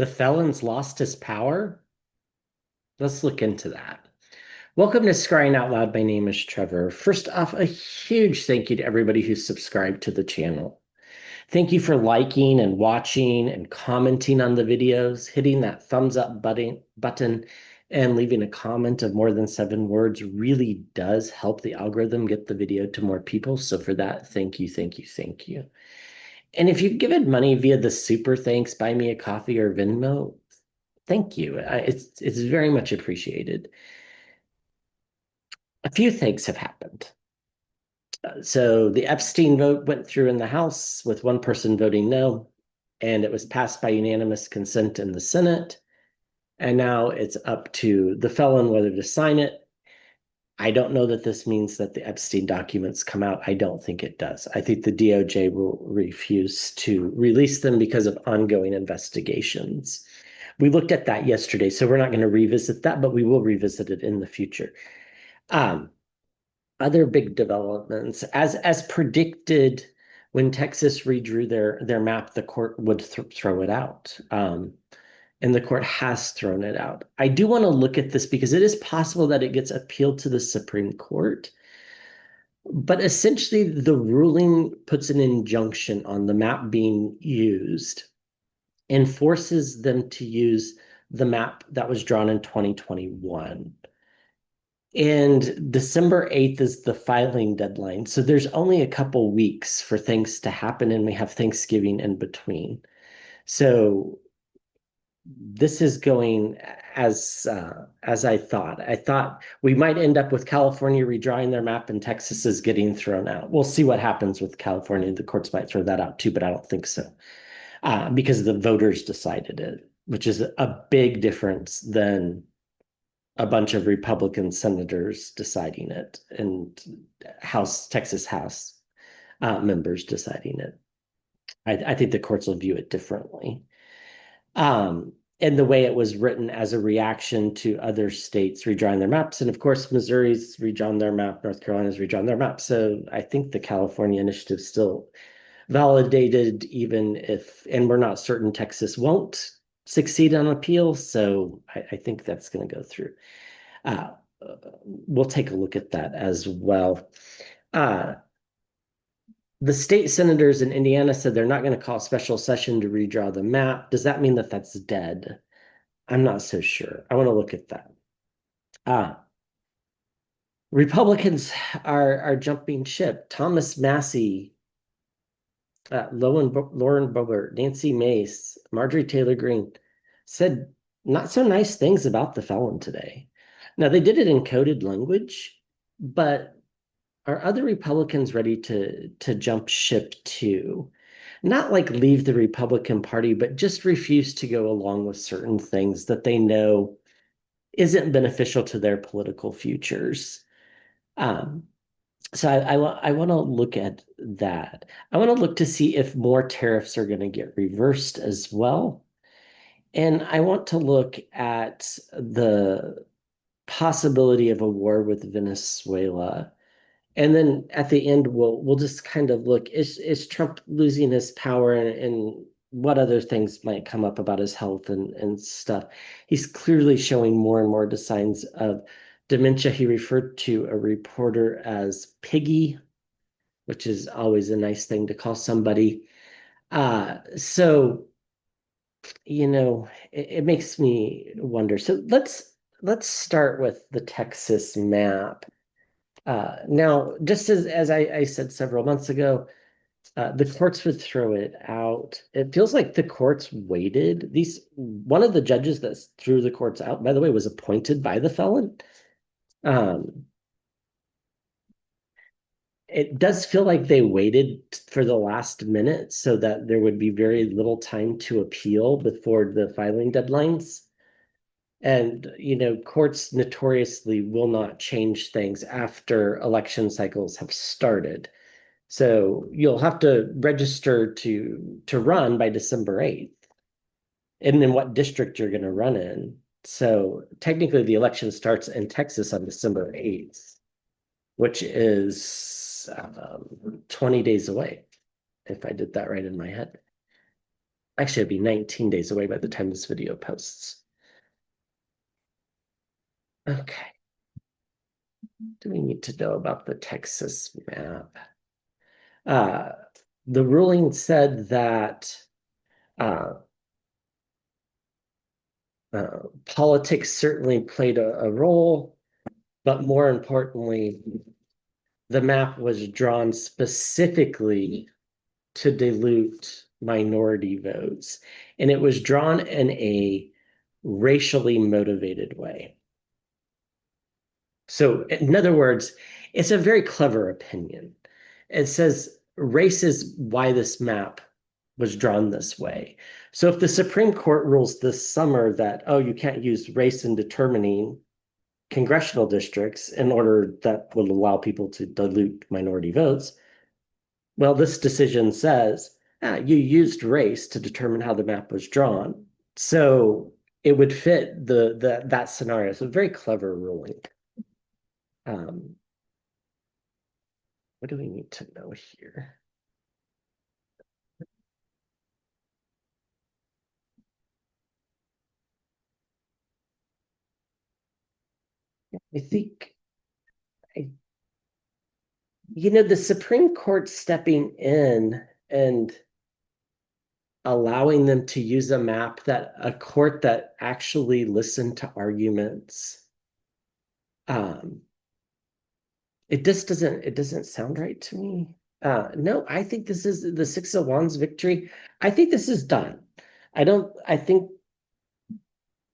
The felon's lost his power? Let's look into that. Welcome to Scrying Out Loud. My name is Trevor. First off, a huge thank you to everybody who's subscribed to the channel. Thank you for liking and watching and commenting on the videos, hitting that thumbs up button and leaving a comment of more than 7 words really does help the algorithm get the video to more people. So for that, thank you, thank you, thank you. And if you've given money via the super thanks, buy me a coffee or Venmo, thank you. It's very much appreciated. A few things have happened. So the Epstein vote went through in the House with one person voting no, and it was passed by unanimous consent in the Senate. And now it's up to the felon whether to sign it. I don't know that this means that the Epstein documents come out. I don't think it does. I think the DOJ will refuse to release them because of ongoing investigations. We looked at that yesterday, so we're not going to revisit that, but we will revisit it in the future. Other big developments, as predicted, when Texas redrew their map, the court would throw it out. And the court has thrown it out. I do want to look at this because it is possible that it gets appealed to the Supreme Court. But essentially, the ruling puts an injunction on the map being used and forces them to use the map that was drawn in 2021. And December 8th is the filing deadline. So there's only a couple weeks for things to happen, and we have Thanksgiving in between. So this is going as I thought. I thought we might end up with California redrawing their map and Texas is getting thrown out. We'll see what happens with California. The courts might throw that out too, but I don't think so because the voters decided it, which is a big difference than a bunch of Republican senators deciding it and Texas House members deciding it. I think the courts will view it differently. And the way it was written as a reaction to other states redrawing their maps. And of course, Missouri's redrawn their map, North Carolina's redrawn their map. So I think the California initiative still validated, even if, and we're not certain Texas won't succeed on appeal. So I think that's going to go through. Uh, we'll take a look at that as well. The state senators in Indiana said they're not going to call a special session to redraw the map. Does that mean that that's dead? I'm not so sure. I want to look at that. Republicans are jumping ship. Thomas Massie, Lauren Boebert, Nancy Mace, Marjorie Taylor Greene said not so nice things about the felon today. Now, they did it in coded language, but are other Republicans ready to jump ship too? Not like leave the Republican Party, but just refuse to go along with certain things that they know isn't beneficial to their political futures. Um, so I want to look at that. I want to look to see if more tariffs are going to get reversed as well. And I want to look at the possibility of a war with Venezuela. And then at the end, we'll just kind of look, is Trump losing his power and what other things might come up about his health and stuff. He's clearly showing more and more signs of dementia. He referred to a reporter as Piggy, which is always a nice thing to call somebody. So, it makes me wonder. So let's start with the Texas map. Now, just as I said several months ago, the courts would throw it out. It feels like the courts waited. One of the judges that threw the courts out, by the way, was appointed by the felon. It does feel like they waited for the last minute so that there would be very little time to appeal before the filing deadlines. And, courts notoriously will not change things after election cycles have started. So you'll have to register to run by December 8th, and then what district you're going to run in. So technically the election starts in Texas on December 8th, which is 20 days away, if I did that right in my head. Actually, it'd be 19 days away by the time this video posts. Okay. What do we need to know about the Texas map? Uh, the ruling said that uh, politics certainly played a role, but more importantly, the map was drawn specifically to dilute minority votes, and it was drawn in a racially motivated way. So, in other words, it's a very clever opinion. It says race is why this map was drawn this way. So, if the Supreme Court rules this summer that, oh, you can't use race in determining congressional districts in order that will allow people to dilute minority votes, well, this decision says, you used race to determine how the map was drawn. So it would fit that scenario. So very clever ruling. Um, what do we need to know here? I think, I, the Supreme Court stepping in and allowing them to use a map that a court that actually listened to arguments. Um, it doesn't sound right to me. No, I think this is the Six of Wands victory. I think this is done. I think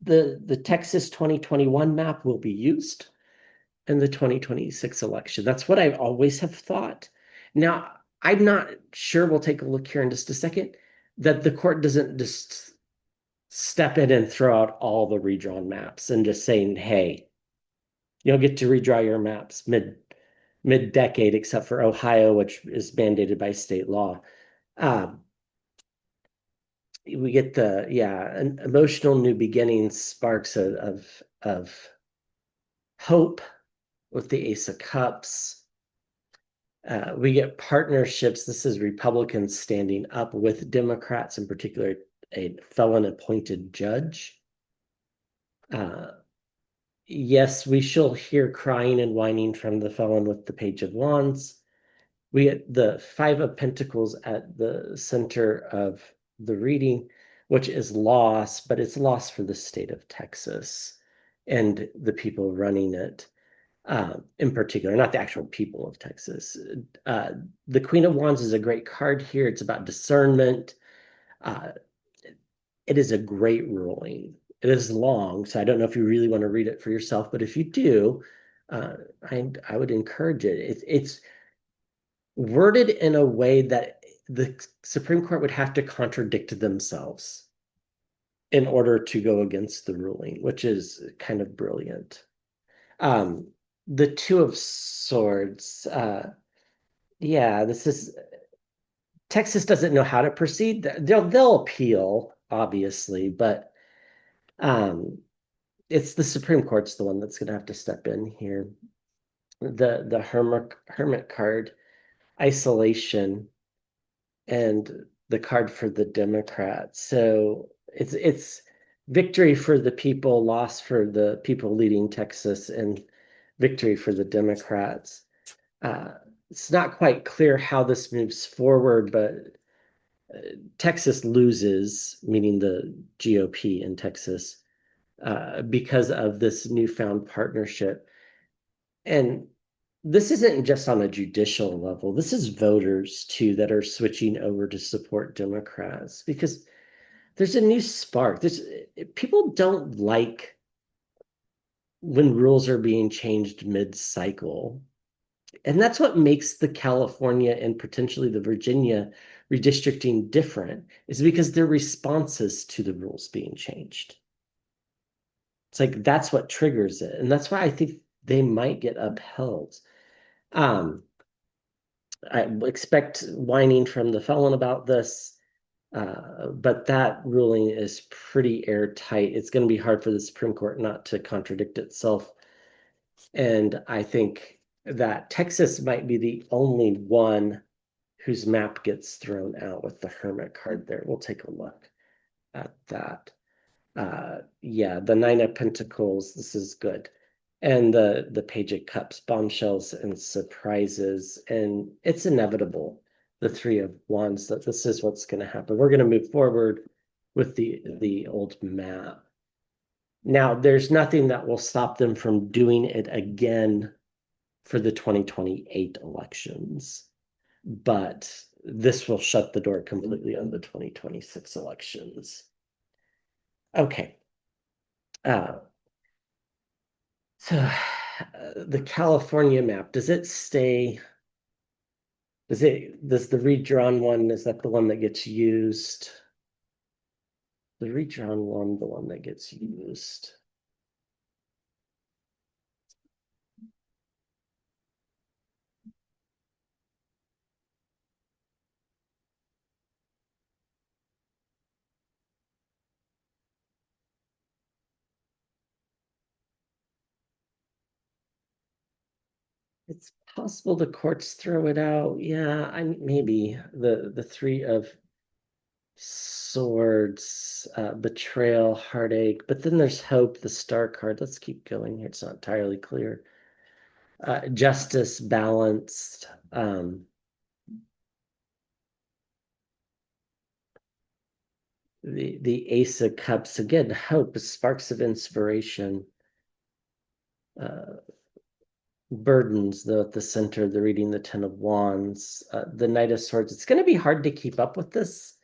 the Texas 2021 map will be used in the 2026 election. That's what I always have thought. Now, I'm not sure, we'll take a look here in just a second, that the court doesn't just step in and throw out all the redrawn maps and just saying, hey, you'll get to redraw your maps mid-decade, except for Ohio, which is mandated by state law. Um, we get an emotional new beginnings, sparks of hope with the Ace of Cups. We get partnerships. This is Republicans standing up with Democrats, in particular, a felon appointed judge. Yes, we shall hear crying and whining from the felon with the Page of Wands. We get the Five of Pentacles at the center of the reading, which is loss, but it's loss for the state of Texas and the people running it, in particular, not the actual people of Texas. The Queen of Wands is a great card here. It's about discernment. Uh, it is a great ruling. It is long, so I don't know if you really want to read it for yourself, but if you do, uh, I would encourage it. It's worded in a way that the Supreme Court would have to contradict themselves in order to go against the ruling, which is kind of brilliant. The Two of Swords, yeah, this is Texas doesn't know how to proceed. They'll appeal, obviously, but um, it's the Supreme Court's the one that's going to have to step in here. The hermit card, isolation, and the card for the Democrats. So it's victory for the people, loss for the people leading Texas, and victory for the Democrats. Uh, it's not quite clear how this moves forward, but Texas loses, meaning the GOP in Texas, because of this newfound partnership. And this isn't just on a judicial level. This is voters too that are switching over to support Democrats because there's a new spark. There's people don't like when rules are being changed mid-cycle. And that's what makes the California and potentially the Virginia redistricting different, is because they're responses to the rules being changed. It's like that's what triggers it. And that's why I think they might get upheld. Um, I expect whining from the felon about this, but that ruling is pretty airtight. It's going to be hard for the Supreme Court not to contradict itself. And I think that Texas might be the only one whose map gets thrown out with the Hermit card there. We'll take a look. at that. Yeah, the Nine of Pentacles, this is good. And the Page of Cups, bombshells and surprises, and it's inevitable. The Three of Wands, that this is what's going to happen. We're going to move forward with the old map. Now, there's nothing that will stop them from doing it again for the 2028 elections, but this will shut the door completely on the 2026 elections. Okay. So the California map, does it stay? Does the redrawn one, is that the one that gets used? The redrawn one, the one that gets used. It's possible the courts throw it out. Yeah, maybe the Three of Swords, betrayal, heartache, but then there's hope, the Star card. Let's keep going here. It's not entirely clear. Justice, balanced. The Ace of Cups, again, hope, sparks of inspiration. Burdens, though, at the center, the reading the Ten of Wands, the Knight of Swords. It's going to be hard to keep up with this.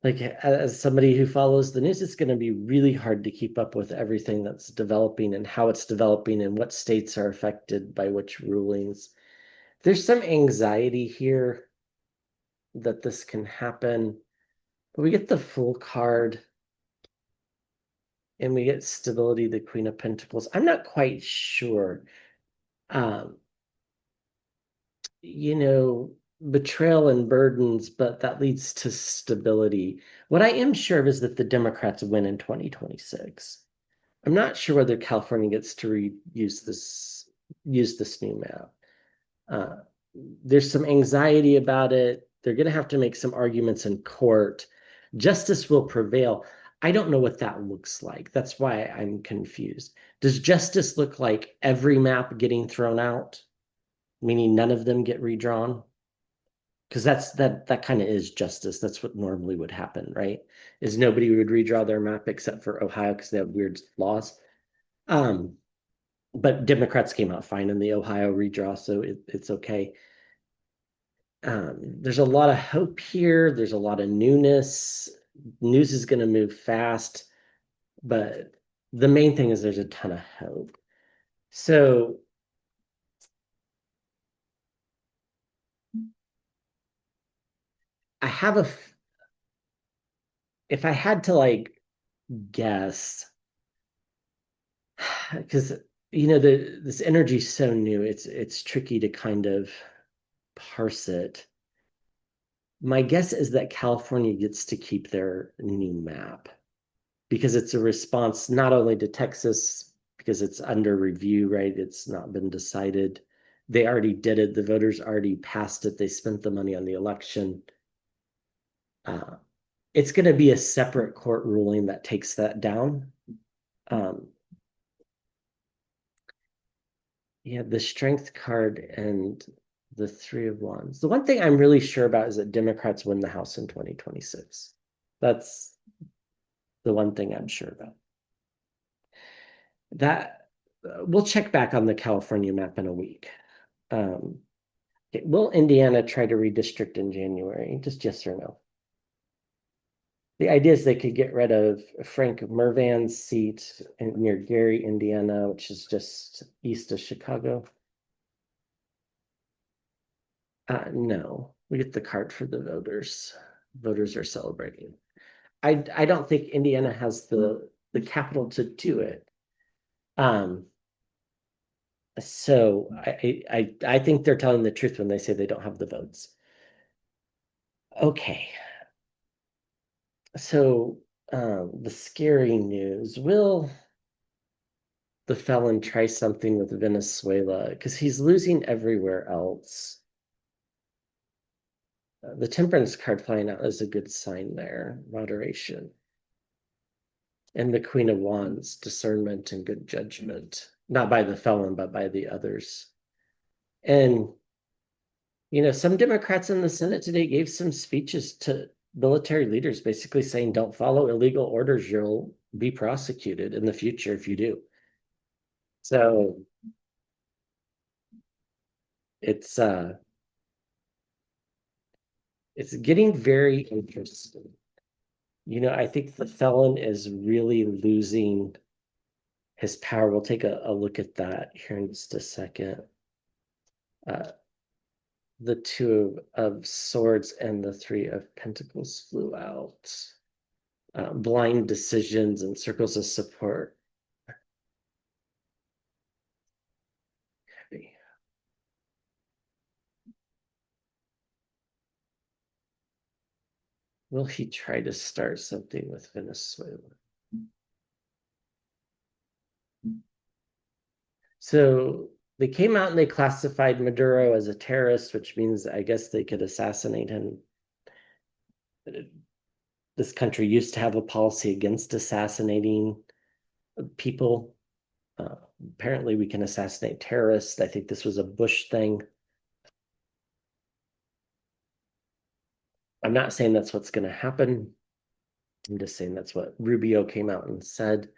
Like, as somebody who follows the news, it's going to be really hard to keep up with everything that's developing and how it's developing and what states are affected by which rulings. There's some anxiety here that this can happen, but we get the Fool card and we get stability, the Queen of Pentacles. I'm not quite sure. You know, betrayal and burdens, but that leads to stability. What I am sure of is that the Democrats win in 2026. I'm not sure whether California gets to use this new map. Uh, there's some anxiety about it. They're going to have to make some arguments in court. Justice will prevail. I don't know what that looks like. That's why I'm confused. Does justice look like every map getting thrown out, meaning none of them get redrawn? Because that kind of is justice. That's what normally would happen, right? Is nobody would redraw their map except for Ohio because they have weird laws. But Democrats came out fine in the Ohio redraw, so it's okay. There's a lot of hope here. There's a lot of newness. News is going to move fast, but the main thing is there's a ton of hope. So I have if I had to like guess, because this energy is so new, it's tricky to kind of parse it. My guess is that California gets to keep their new map because it's a response not only to Texas, because it's under review, right? It's not been decided. They already did it. The voters already passed it. They spent the money on the election. It's going to be a separate court ruling that takes that down. Yeah, the strength card and the Three of Wands. The one thing I'm really sure about is that Democrats win the House in 2026. That's the one thing I'm sure about. That we'll check back on the California map in a week. Okay, will Indiana try to redistrict in January? Just yes or no. The idea is they could get rid of Frank Mervan's seat near Gary, Indiana, which is just east of Chicago. No, we get the card for the voters. Voters are celebrating. I don't think Indiana has the capital to do it. So I think they're telling the truth when they say they don't have the votes. Okay. So the scary news, will the felon try something with Venezuela? Because he's losing everywhere else. The temperance card flying out is a good sign there. Moderation. And the Queen of Wands, discernment and good judgment, not by the felon, but by the others. And, some Democrats in the Senate today gave some speeches to military leaders, basically saying, don't follow illegal orders. You'll be prosecuted in the future if you do. So it's it's getting very interesting. I think the felon is really losing his power. We'll take a look at that here in just a second. The two of swords and the three of pentacles flew out. Blind decisions and circles of support. Will he try to start something with Venezuela? So they came out and they classified Maduro as a terrorist, which means I guess they could assassinate him. This country used to have a policy against assassinating people. Apparently, we can assassinate terrorists. I think this was a Bush thing. I'm not saying that's what's going to happen. I'm just saying that's what Rubio came out and said.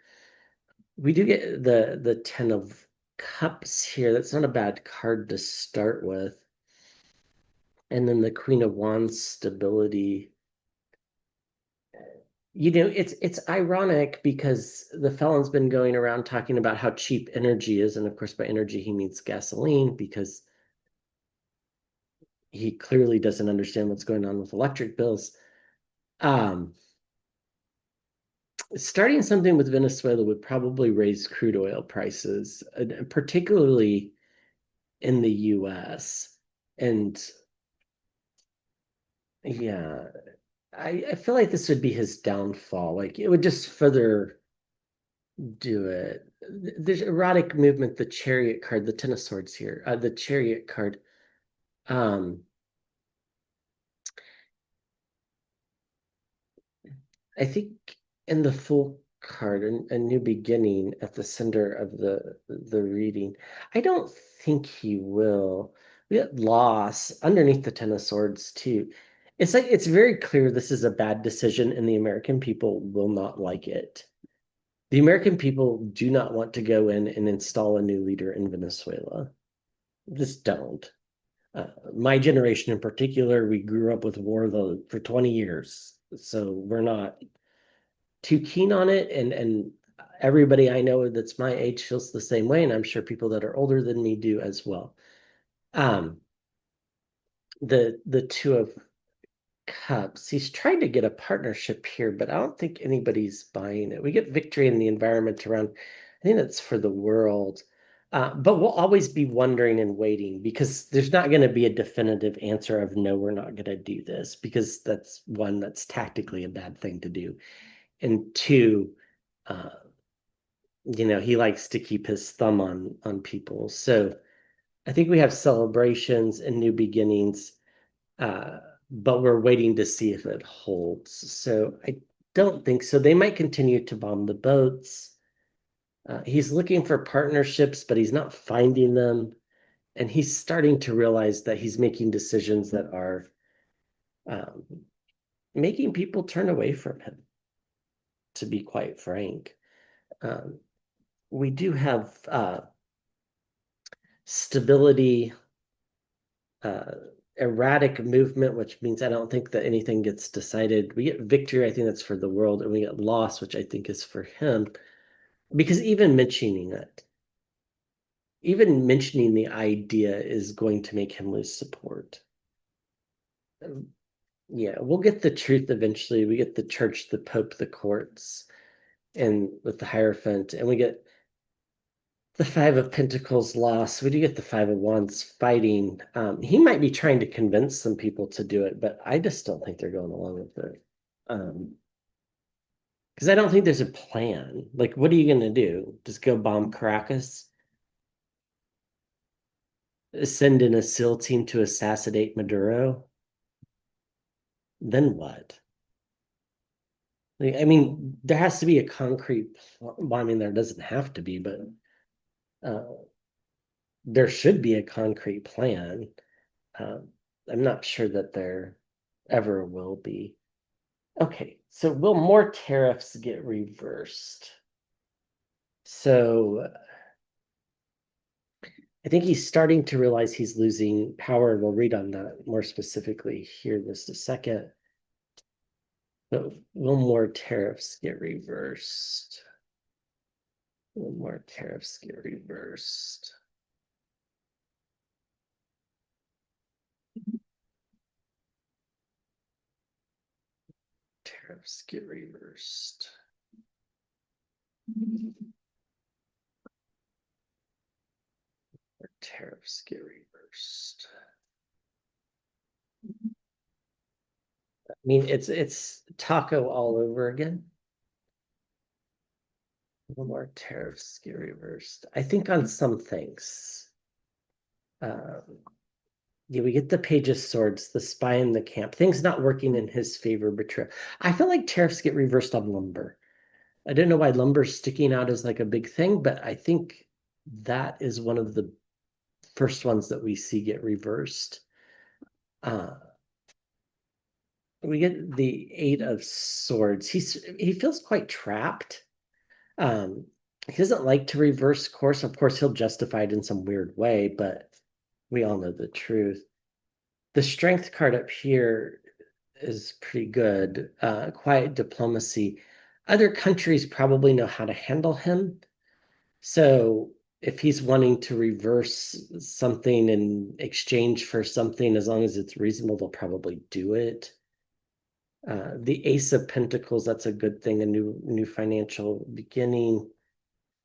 We do get the 10 of Cups here. That's not a bad card to start with. And then the Queen of Wands, stability. It's ironic because the felon's been going around talking about how cheap energy is, and of course by energy he means gasoline, because he clearly doesn't understand what's going on with electric bills. Starting something with Venezuela would probably raise crude oil prices, particularly in the US. And yeah, I feel like this would be his downfall. Like it would just further do it. There's erotic movement, the chariot card, the Ten of Swords here, the chariot card. Um, I think in the Fool card, a new beginning at the center of the reading. I don't think he will. We get loss underneath the Ten of Swords too. It's like it's very clear this is a bad decision, and the American people will not like it. The American people do not want to go in and install a new leader in Venezuela. Just don't. My generation in particular, we grew up with war for 20 years. So we're not too keen on it. And everybody I know that's my age feels the same way. And I'm sure people that are older than me do as well. Um, the Two of Cups, he's trying to get a partnership here, but I don't think anybody's buying it. We get victory in the environment around, I think that's for the world. But we'll always be wondering and waiting because there's not going to be a definitive answer of no, we're not going to do this, because that's one, that's tactically a bad thing to do. And two, uh, he likes to keep his thumb on people. So I think we have celebrations and new beginnings, but we're waiting to see if it holds. So I don't think so. They might continue to bomb the boats. He's looking for partnerships, but he's not finding them. And he's starting to realize that he's making decisions that are um, making people turn away from him, to be quite frank. Um, we do have stability, uh, erratic movement, which means I don't think that anything gets decided. We get victory, I think that's for the world, and we get loss, which I think is for him. Because even mentioning the idea is going to make him lose support. Yeah, we'll get the truth eventually. We get the church, the pope, the courts, and with the Hierophant, and we get the Five of Pentacles loss. We do get the Five of Wands fighting. He might be trying to convince some people to do it, but I just don't think they're going along with it. Because I don't think there's a plan. Like, what are you going to do? Just go bomb Caracas? Send in a SEAL team to assassinate Maduro? Then what? I mean, there has to be a concrete, well, I mean, there doesn't have to be, but uh, there should be a concrete plan. Um, I'm not sure that there ever will be. Okay, so will more tariffs get reversed? So I think he's starting to realize he's losing power. We'll read on that more specifically here in just a second. But will more tariffs get reversed? Will more tariffs get reversed? Tariffs get reversed. Or tariffs get reversed. I mean, it's taco all over again. More tariffs get reversed. I think on some things. Um, yeah, we get the Page of Swords, the spy in the camp. Things not working in his favor, betrayal. I feel like tariffs get reversed on lumber. I don't know why lumber's sticking out as like a big thing, but I think that is one of the first ones that we see get reversed. Uh, we get the Eight of Swords. He feels quite trapped. Um, he doesn't like to reverse course. Of course, he'll justify it in some weird way, but we all know the truth. The Strength card up here is pretty good. Quiet diplomacy. Other countries probably know how to handle him. So if he's wanting to reverse something in exchange for something, as long as it's reasonable, they'll probably do it. The Ace of Pentacles, that's a good thing, a new financial beginning.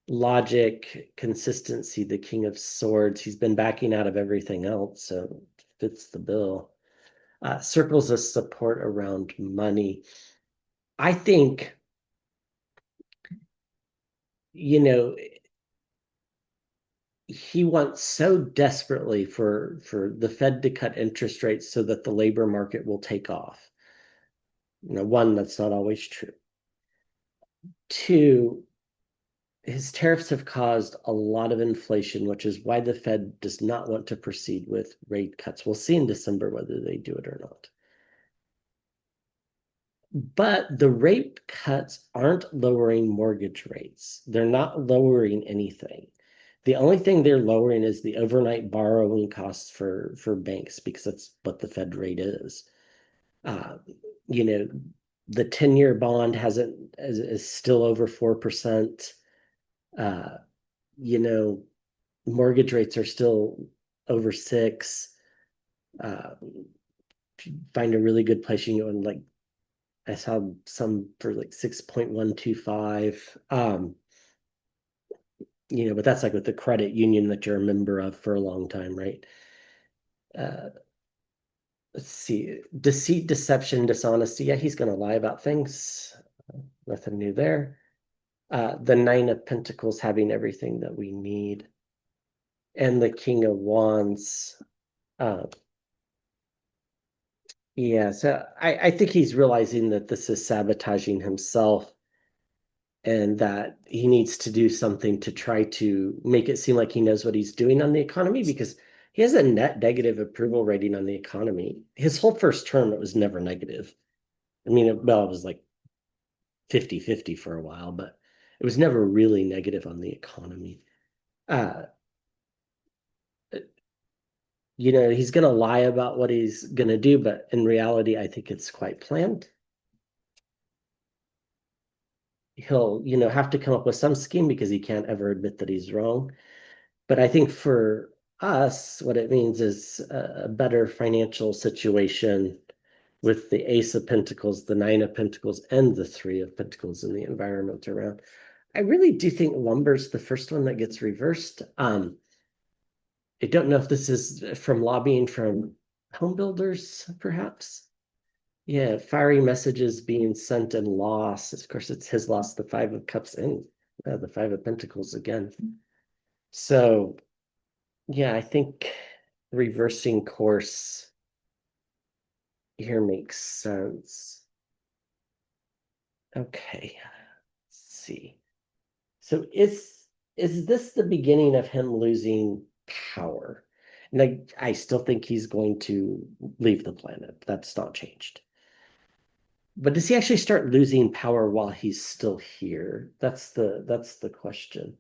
Logic, consistency, the King of Swords. He's been backing out of everything else, so fits the bill. Circles of support around money. I think, you know, he wants so desperately for the Fed to cut interest rates so that the labor market will take off. One, that's not always true. Two, his tariffs have caused a lot of inflation, which is why the Fed does not want to proceed with rate cuts. We'll see in December whether they do it or not. But the rate cuts aren't lowering mortgage rates. They're not lowering anything. The only thing they're lowering is the overnight borrowing costs for banks because that's what the Fed rate is. Uh, you know, the 10-year bond hasn't is still over 4%. Uh, you know, mortgage rates are still over 6. Uh, find a really good place you can go and like I saw some for like 6.125. But that's like with the credit union that you're a member of for a long time, right? Uh, let's see. Deceit, deception, dishonesty. Yeah, he's gonna lie about things. Nothing new there. The Nine of Pentacles having everything that we need. And the King of Wands. Uh, yeah, so I think he's realizing that this is sabotaging himself and that he needs to do something to try to make it seem like he knows what he's doing on the economy because he has a net negative approval rating on the economy. His whole first term, it was never negative. I mean, it was like 50-50 for a while, but it was never really negative on the economy. Uh, he's going to lie about what he's going to do, but in reality, I think it's quite planned. He'll, have to come up with some scheme because he can't ever admit that he's wrong. But I think for us, what it means is a better financial situation with the Ace of Pentacles, the Nine of Pentacles, and the Three of Pentacles in the environment around. I really do think lumber's the first one that gets reversed. I don't know if this is from lobbying from home builders, perhaps. Yeah, fiery messages being sent and lost. Of course, it's his loss, the Five of Cups and the Five of Pentacles again. So yeah, I think reversing course here makes sense. Okay, let's see. So is this the beginning of him losing power? And I still think he's going to leave the planet. That's not changed. But does he actually start losing power while he's still here? That's the question.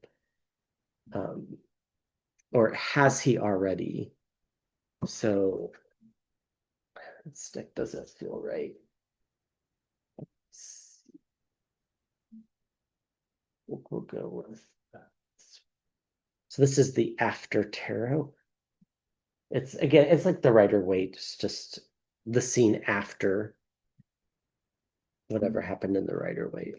Um, or has he already? So stick doesn't feel right. We'll go with that. So this is the after tarot. It's again, it's like the Rider Waite. It's just the scene after whatever happened in the Rider Waite.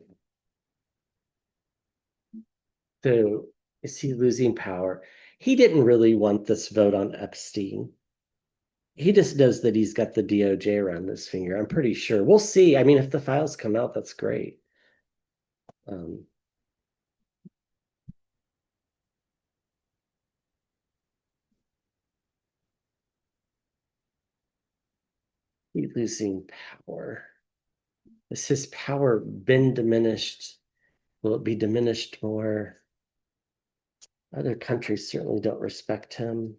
So is he losing power? He didn't really want this vote on Epstein. He just knows that he's got the DOJ around his finger. I'm pretty sure. We'll see. I mean, if the files come out, that's great. Um, he's losing power. Has his power been diminished? Will it be diminished more? Other countries certainly don't respect him.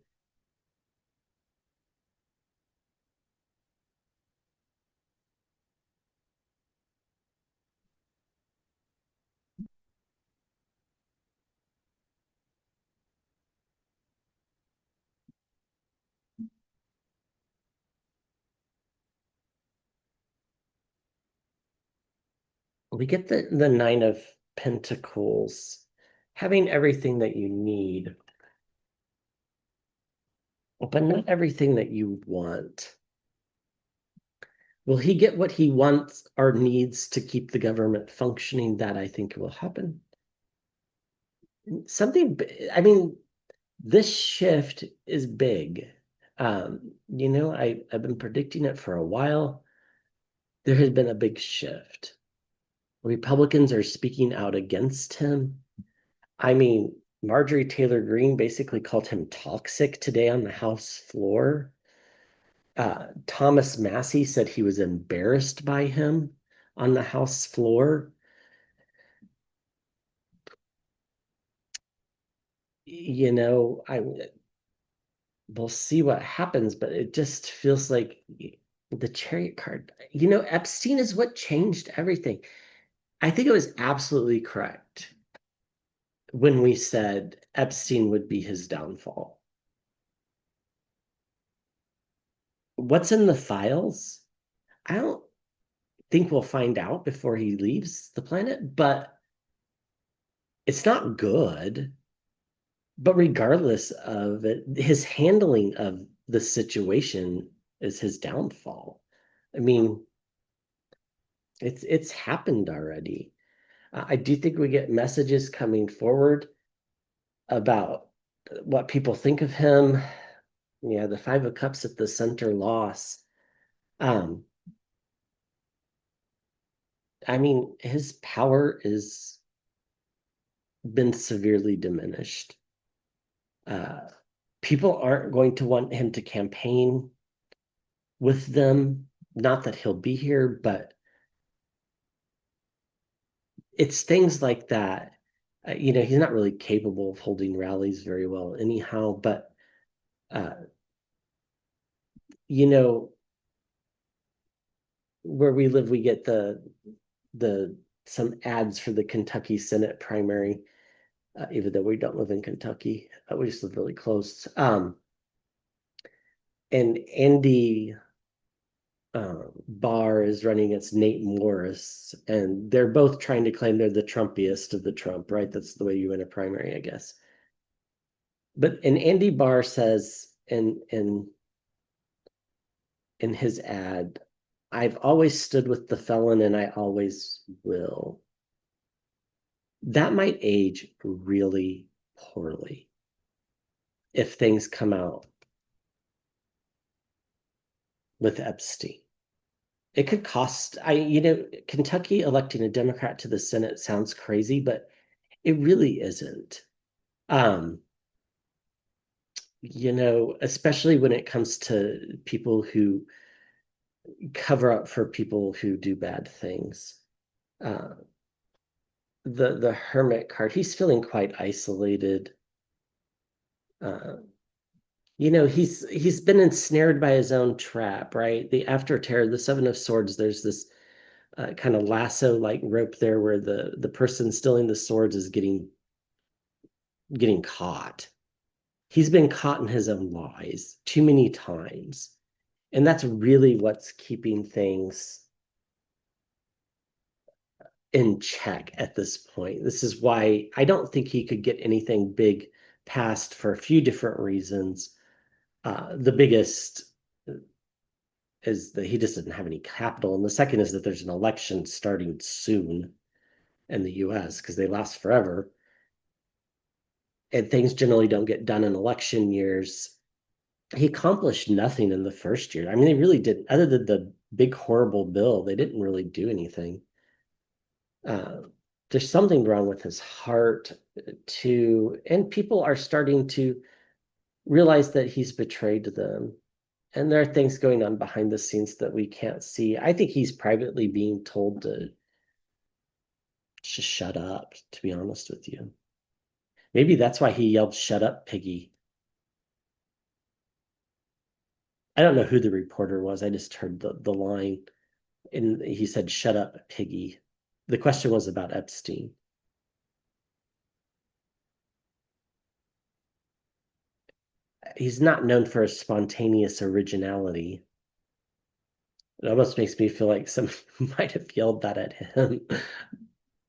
We get the Nine of Pentacles, having everything that you need, but not everything that you want. Will he get what he wants or needs to keep the government functioning? That I think will happen. Something, I mean, this shift is big. I've been predicting it for a while. There has been a big shift. Republicans are speaking out against him. I mean, Marjorie Taylor Greene basically called him toxic today on the House floor. Thomas Massey said he was embarrassed by him on the House floor. I we'll see what happens, but it just feels like the Chariot card. Epstein is what changed everything. I think it was absolutely correct when we said Epstein would be his downfall. What's in the files? I don't think we'll find out before he leaves the planet, but it's not good. But regardless of it, his handling of the situation is his downfall. I mean, it's happened already. I do think we get messages coming forward about what people think of him. Yeah, the Five of Cups at the center loss. Um, I mean, his power is been severely diminished. Uh, People aren't going to want him to campaign with them. Not that he'll be here, but it's things like that. He's not really capable of holding rallies very well anyhow, but uh, you know, where we live, we get the some ads for the Kentucky Senate primary, even though we don't live in Kentucky. We just live really close. And Andy Barr is running against Nate Morris, and they're both trying to claim they're the Trumpiest of the Trump, right? That's the way you win a primary, I guess. And Andy Barr says in his ad, I've always stood with the felon and I always will. That might age really poorly if things come out with Epstein. It could cost, Kentucky electing a Democrat to the Senate sounds crazy, but it really isn't. Um, Especially when it comes to people who cover up for people who do bad things. Uh, the Hermit card, he's feeling quite isolated. Uh, he's been ensnared by his own trap, right? The after terror, the Seven of Swords, there's this kind of lasso like rope there where the person stealing the swords is getting caught. He's been caught in his own lies too many times. And that's really what's keeping things in check at this point. This is why I don't think he could get anything big passed for a few different reasons. The biggest is that he just doesn't have any capital. And the second is that there's an election starting soon in the US because they last forever. And things generally don't get done in election years. He accomplished nothing in the first year. I mean, they really did, other than the big, horrible bill, they didn't really do anything. Uh, there's something wrong with his heart, too. And people are starting to realize that he's betrayed them. And there are things going on behind the scenes that we can't see. I think he's privately being told to just shut up, to be honest with you. Maybe that's why he yelled, "Shut up, piggy." I don't know who the reporter was. I just heard the line, and he said, "Shut up, piggy." The question was about Epstein. He's not known for his spontaneous originality. It almost makes me feel like someone might have yelled that at him.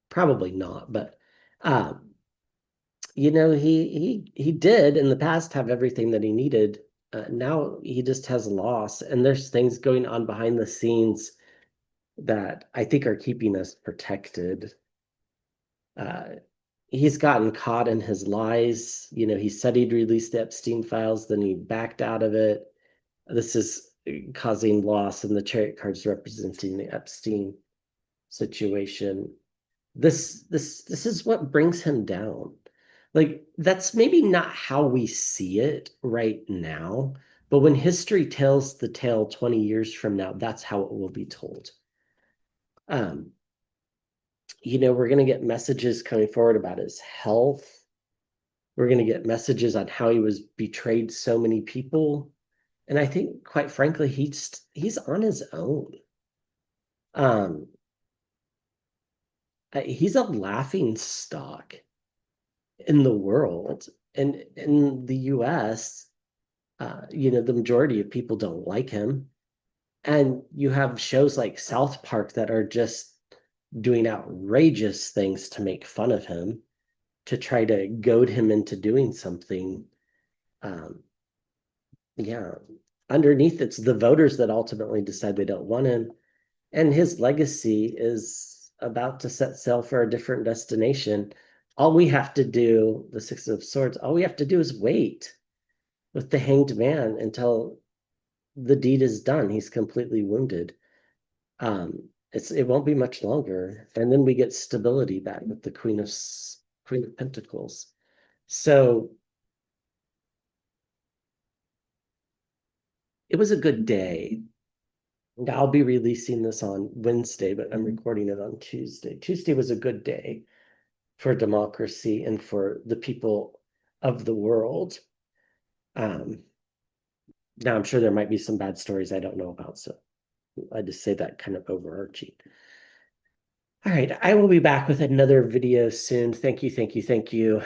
Probably not, but um, he did in the past have everything that he needed. Now he just has loss, and there's things going on behind the scenes that I think are keeping us protected. Uh, he's gotten caught in his lies. He said he'd release the Epstein files, then he backed out of it. This is causing loss, and the chariot cards representing the Epstein situation. This is what brings him down. Like, that's maybe not how we see it right now, but when history tells the tale 20 years from now, that's how it will be told. Um, we're going to get messages coming forward about his health. We're going to get messages on how he was betrayed so many people. And I think, quite frankly, he's on his own. Um, he's a laughing stock in the world. And in the US, the majority of people don't like him. And you have shows like South Park that are just doing outrageous things to make fun of him, to try to goad him into doing something. Um, yeah, underneath it's the voters that ultimately decide they don't want him. And his legacy is about to set sail for a different destination. All we have to do, the Six of Swords, all we have to do is wait with the Hanged Man until the deed is done. He's completely wounded. It won't be much longer, and then we get stability back with the Queen of Pentacles. So it was a good day. I'll be releasing this on Wednesday, but I'm recording it on Tuesday. Tuesday was a good day for democracy and for the people of the world. Um, Now, I'm sure there might be some bad stories I don't know about, so I just say that kind of overarching. All right, I will be back with another video soon. Thank you, thank you, thank you.